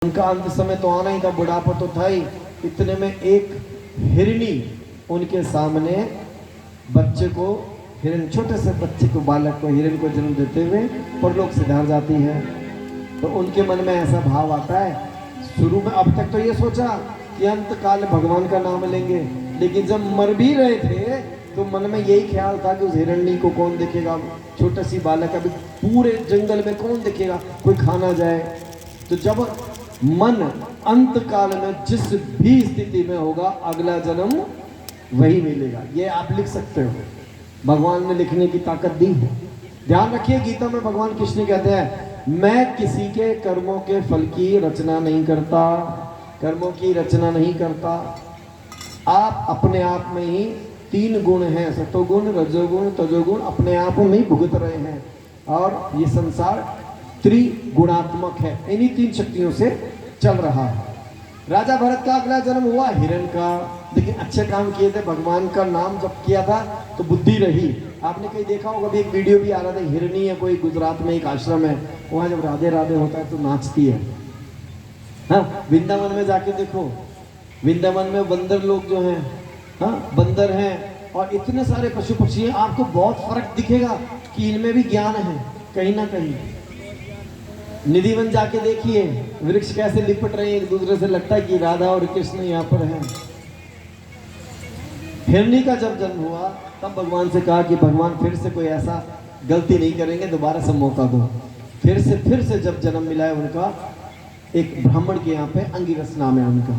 उनका अंत समय तो आना ही था, बुढ़ापा तो था ही। इतने में एक हिरनी उनके सामने बच्चे को, हिरन छोटे से बच्चे को, बालक को, हिरन को जन्म देते हुए परलोक सिधार जाती है। तो उनके मन में ऐसा भाव आता है, शुरू में अब तक तो ये सोचा कि अंत काल भगवान का नाम लेंगे, लेकिन जब मर भी रहे थे तो मन में यही ख्याल था कि उस हिरणी को कौन देखेगा, छोटा सी बालक, अभी पूरे जंगल में कौन देखेगा, कोई खा ना जाए। तो जब मन अंत काल में जिस भी स्थिति में होगा, अगला जन्म वही मिलेगा। ये आप लिख सकते हो, भगवान ने लिखने की ताकत दी है। ध्यान रखिए, गीता में भगवान कृष्ण कहते हैं, मैं किसी के कर्मों के फल की रचना नहीं करता, कर्मों की रचना नहीं करता। आप अपने आप में ही तीन गुण हैं, सतोगुण, रजोगुण, तजोगुण, अपने आप में ही भुगत रहे हैं। और ये संसार त्रिगुणात्मक है, इन्हीं तीन शक्तियों से चल रहा है। राजा भरत का अगला जन्म हुआ हिरण का, लेकिन अच्छे काम किए थे, भगवान का नाम जब किया था तो बुद्धि रही। आपने कहीं देखा होगा, अभी एक वीडियो भी आ रहा था, हिरनी है कोई, गुजरात में एक आश्रम है, वहाँ जब राधे राधे होता है तो नाचती है। हाँ, वृंदावन में जाके देखो, वृंदावन में बंदर लोग जो हैं, हाँ बंदर हैं, और इतने सारे पशु पक्षी हैं, आपको बहुत फर्क दिखेगा कि इनमें भी ज्ञान है कहीं ना कहीं। निधिवन जाके देखिए, वृक्ष कैसे लिपट रहे हैं एक दूसरे से, लगता है कि राधा और कृष्ण यहाँ पर हैं। हिरनी का जब जन्म हुआ तब भगवान से कहा कि भगवान फिर से कोई ऐसा गलती नहीं करेंगे, दोबारा से मौका दो। फिर से जब जन्म मिला है उनका, एक ब्राह्मण के यहाँ पे, अंगिरस नाम है उनका।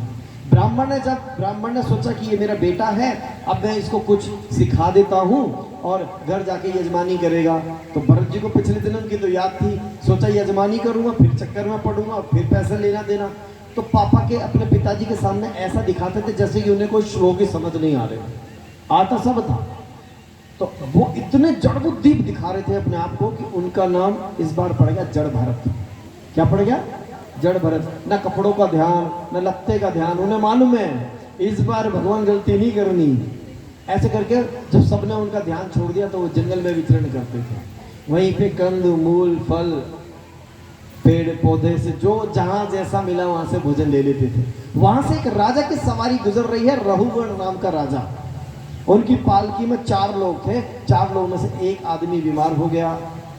ब्राह्मण ने सोचा कि ये मेरा बेटा है, अब मैं इसको कुछ सिखा देता हूँ और घर जाके यजमानी करेगा। तो भरत जी को पिछले जन्म की तो याद थी, सोचा यजमानी करूंगा, फिर चक्कर में पड़ूंगा, फिर पैसे लेना देना। तो पापा के, अपने पिताजी के सामने ऐसा दिखाते थे जैसे कि उन्हें कोई श्लोक ही समझ नहीं आ रहे, आता सब था। तो वो इतने जड़ बुद्धि दिखा रहे थे अपने आप को कि उनका नाम इस बार पड़ गया जड़ भरत। क्या पड़ गया? जड़ भरत। न कपड़ों का ध्यान, न लत्ते का ध्यान, उन्हें मालूम है इस बार भगवान गलती नहीं करनी। ऐसे करके जब सबने उनका ध्यान छोड़ दिया तो वो जंगल में विचरण करते थे। वहीं पे कंद मूल फल, पेड़ पौधे से जो जहां जैसा मिला वहां से भोजन ले लेते थे। वहां से एक राजा की सवारी गुजर रही है, रहुगण नाम का राजा। उनकी पालकी में 4 लोग थे, 4 लोगों में से एक आदमी बीमार हो गया।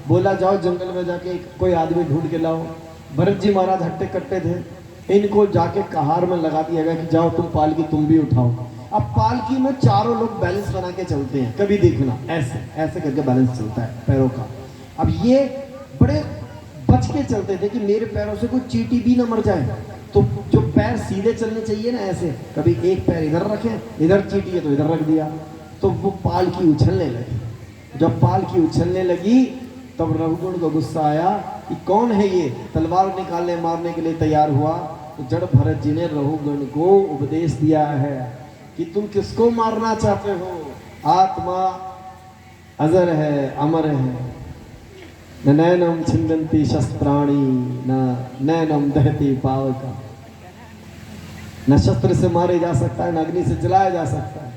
बोला जाओ जंगल में जाके कोई आदमी ढूंढ के लाओ। भरत जी महाराज हट्टे कट्टे थे, इनको जाके कहार में लगा दिया गया कि जाओ तुम पालकी तुम भी उठाओ। अब पालकी में चारों लोग बैलेंस बना के चलते हैं, कभी देखना ऐसे ऐसे करके बैलेंस चलता है पैरों का। अब ये बड़े बच के चलते थे कि मेरे पैरों से कोई चींटी भी ना मर जाए। तो जो पैर सीधे चलने चाहिए ना, ऐसे कभी एक पैर इधर रखें, इधर चींटी है तो इधर रख दिया, तो वो पालकी उछलने लगी। जब पालकी उछलने लगी तब रघुगुण को गुस्सा आया कि कौन है ये, तलवार निकालने मारने के लिए तैयार हुआ। तो जड़ भरत जी ने रघुगुण को उपदेश दिया है कि तुम किसको मारना चाहते हो, आत्मा अजर है, अमर है, न नैनम छिंदंती शस्त्राणी, न नैनम दहती पावका। न शस्त्र से मारे जा सकता है, न अग्नि से जलाया जा सकता है।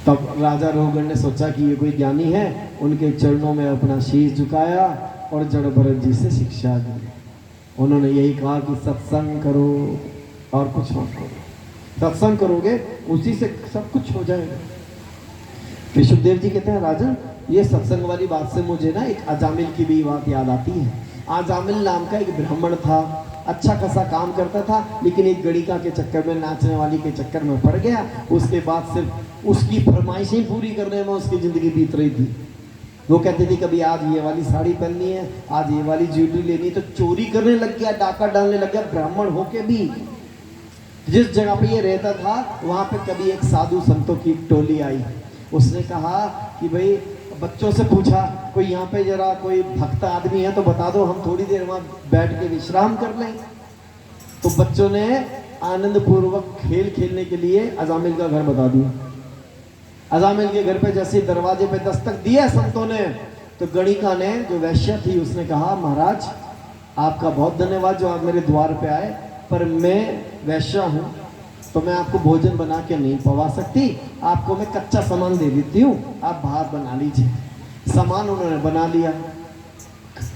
तब राजा रघुगण ने सोचा कि ये कोई ज्ञानी है, उनके चरणों में अपना शीश झुकाया और जड़ भरत जी से शिक्षा दी। उन्होंने यही कहा कि सत्संग करो और कुछ मत करो, सत्संग करोगे उसी से सब कुछ हो जाएगा। फिर सुखदेव जी कहते हैं, राजन ये सत्संग वाली बात से मुझे ना एक अजामिल की भी बात याद आती है। अजामिल नाम का एक ब्राह्मण था, अच्छा खासा काम करता था, लेकिन एक गणिका के चक्कर में, नाचने वाली के चक्कर में पड़ गया। उसके बाद सिर्फ उसकी फरमाइशें पूरी करने में उसकी ज़िंदगी बीत रही थी। वो कहते थे कभी आज ये वाली साड़ी पहननी है, आज ये वाली ज्वेलरी लेनी, तो चोरी करने लग गया, डाका डालने लग गया, ब्राह्मण होके भी। जिस जगह पे ये रहता था वहाँ पे कभी एक साधु संतों की टोली आई। उसने कहा कि भाई, बच्चों से पूछा कोई यहाँ पे जरा कोई भक्त आदमी है तो बता दो, हम थोड़ी देर वहाँ बैठ के विश्राम कर लें। तो बच्चों ने आनंद पूर्वक खेल खेलने के लिए अजामिल का घर बता दिया। अजामिल के घर पे जैसे दरवाजे पे दस्तक दिया संतों ने, तो गणिका ने, जो वैश्य थी, उसने कहा, महाराज आपका बहुत धन्यवाद जो आप मेरे द्वार पे आए, पर मैं वैश्या हूँ तो मैं आपको भोजन बना के नहीं पवा सकती, आपको मैं कच्चा सामान दे देती हूँ, आप भात बना लीजिए। सामान उन्होंने बना लिया,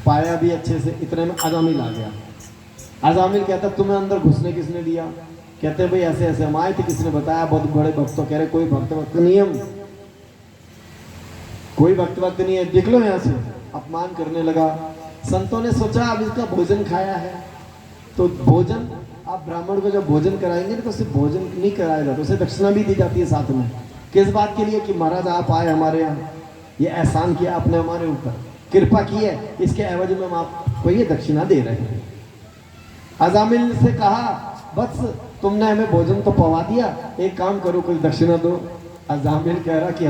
पाया भी अच्छे से। इतने में अजामिल आ गया। अजामिल कहता तुम्हें अंदर घुसने किसने दिया? कहते भाई ऐसे ऐसे हम आए थे, किसने बताया? बहुत बड़े भक्त। कह रहे कोई भक्त वक्त नहीं है, कोई भक्त वक्त नहीं है, देख लो यहाँ से। अपमान करने लगा। संतों ने सोचा अब इसका भोजन खाया है तो भोजन, आप ब्राह्मण को जब भोजन कराएंगे तो सिर्फ भोजन नहीं कराया जाता, उसे दक्षिणा भी दी जाती है साथ में। किस बात के लिए? कि महाराज आप आए हमारे यहाँ, ये एहसान किया आपने हमारे ऊपर, कृपा की है, इसके एवज में हम आपको ये दक्षिणा दे रहे हैं। अजामिल से कहा बस तुमने हमें भोजन तो पवा दिया, एक काम करो कोई दक्षिणा दो। अजामिल कह रहा कि